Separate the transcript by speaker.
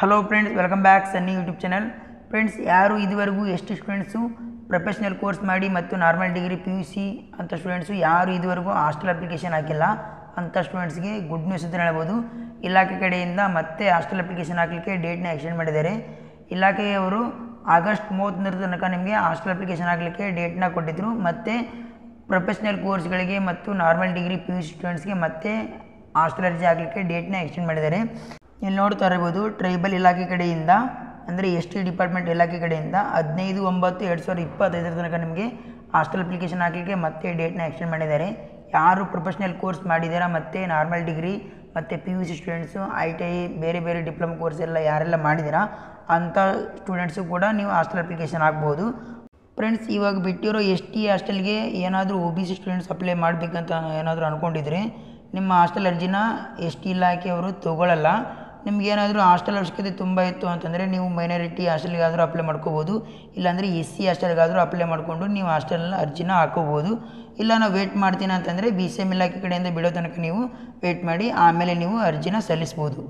Speaker 1: Hello friends, welcome back ಸನ್ನಿ YouTube channel. Friends, ಯಾರು ಇದುವರೆಗೂ ಎಷ್ಟು ಸ್ಟೂಡೆಂಟ್ಸು ಪ್ರೊಫೆಷ್ನಲ್ ಕೋರ್ಸ್ ಮಾಡಿ ಮತ್ತು ನಾರ್ಮಲ್ ಡಿಗ್ರಿ PUC ಅಂಥ ಸ್ಟೂಡೆಂಟ್ಸು ಯಾರು ಇದುವರೆಗೂ ಹಾಸ್ಟೆಲ್ ಅಪ್ಲಿಕೇಶನ್ ಹಾಕಿಲ್ಲ ಅಂಥ ಸ್ಟೂಡೆಂಟ್ಸ್ಗೆ ಗುಡ್ ನ್ಯೂಸ್ ಅಂತ ಹೇಳ್ಬೋದು. ಇಲಾಖೆ ಕಡೆಯಿಂದ ಮತ್ತೆ ಹಾಸ್ಟೆಲ್ ಅಪ್ಲಿಕೇಶನ್ ಹಾಕಲಿಕ್ಕೆ ಡೇಟ್ನ ಎಕ್ಸ್ಟೆಂಡ್ ಮಾಡಿದ್ದಾರೆ. ಇಲಾಖೆಯವರು ಆಗಸ್ಟ್ 31 ತನಕ ನಿಮಗೆ ಹಾಸ್ಟೆಲ್ ಅಪ್ಲಿಕೇಶನ್ ಹಾಕಲಿಕ್ಕೆ ಡೇಟ್ನ ಕೊಟ್ಟಿದ್ದರು. ಮತ್ತು ಪ್ರೊಫೆಷ್ನಲ್ ಕೋರ್ಸ್ಗಳಿಗೆ ಮತ್ತು ನಾರ್ಮಲ್ ಡಿಗ್ರಿ PUC ಸ್ಟೂಡೆಂಟ್ಸ್ಗೆ ಮತ್ತೆ ಹಾಸ್ಟೆಲ್ ಅರ್ಜಿ ಹಾಕಲಿಕ್ಕೆ ಡೇಟ್ನ ಎಕ್ಸ್ಟೆಂಡ್ ಮಾಡಿದ್ದಾರೆ. ಇಲ್ಲಿ ನೋಡ್ತಾ ಇರ್ಬೋದು, ಟ್ರೈಬಲ್ ಇಲಾಖೆ ಕಡೆಯಿಂದ ಅಂದರೆ ST ಡಿಪಾರ್ಟ್ಮೆಂಟ್ ಇಲಾಖೆ ಕಡೆಯಿಂದ 15/9/2025 ತನಕ ನಿಮಗೆ ಹಾಸ್ಟೆಲ್ ಅಪ್ಲಿಕೇಶನ್ ಹಾಕಲಿಕ್ಕೆ ಮತ್ತೆ ಡೇಟ್ನ ಎಕ್ಸ್ಟೆಂಡ್ ಮಾಡಿದ್ದಾರೆ. ಯಾರು ಪ್ರೊಫೆಷ್ನಲ್ ಕೋರ್ಸ್ ಮಾಡಿದ್ದೀರಾ ಮತ್ತು ನಾರ್ಮಲ್ ಡಿಗ್ರಿ ಮತ್ತು PUC ಸ್ಟೂಡೆಂಟ್ಸು ITI ಬೇರೆ ಬೇರೆ ಡಿಪ್ಲೊಮಾ ಕೋರ್ಸ್ ಎಲ್ಲ ಯಾರೆಲ್ಲ ಮಾಡಿದ್ದೀರಾ ಅಂಥ ಸ್ಟೂಡೆಂಟ್ಸು ಕೂಡ ನೀವು ಹಾಸ್ಟೆಲ್ ಅಪ್ಲಿಕೇಶನ್ ಹಾಕ್ಬೋದು. ಫ್ರೆಂಡ್ಸ್, ಇವಾಗ ಬಿಟ್ಟಿರೋ ST ಹಾಸ್ಟೆಲ್ಗೆ ಏನಾದರೂ OBC ಸ್ಟೂಡೆಂಟ್ಸ್ ಅಪ್ಲೈ ಮಾಡಬೇಕಂತ ಏನಾದರೂ ಅಂದ್ಕೊಂಡಿದ್ರೆ ನಿಮ್ಮ ಹಾಸ್ಟೆಲ್ ಅರ್ಜಿನ ST ಇಲಾಖೆಯವರು ತೊಗೊಳ್ಳಲ್ಲ. ನಿಮಗೇನಾದರೂ ಹಾಸ್ಟೆಲ್ ಅವಶ್ಯಕತೆ ತುಂಬ ಇತ್ತು ಅಂತಂದರೆ ನೀವು ಮೈನಾರಿಟಿ ಹಾಸ್ಟೆಲ್ಗಾದರೂ ಅಪ್ಲೈ ಮಾಡ್ಕೋಬೋದು, ಇಲ್ಲಾಂದರೆ SC ಹಾಸ್ಟೆಲ್ಗಾದರೂ ಅಪ್ಲೈ ಮಾಡಿಕೊಂಡು ನೀವು ಹಾಸ್ಟೆಲ್ನ ಅರ್ಜಿನ ಹಾಕೋಬೋದು. ಇಲ್ಲ ನಾವು ವೇಟ್ ಮಾಡ್ತೀನಿ ಅಂತಂದರೆ BCM ಇಲಾಖೆ ಕಡೆಯಿಂದ ಬಿಡೋ ತನಕ ನೀವು ವೇಟ್ ಮಾಡಿ ಆಮೇಲೆ ನೀವು ಅರ್ಜಿನ ಸಲ್ಲಿಸ್ಬೋದು.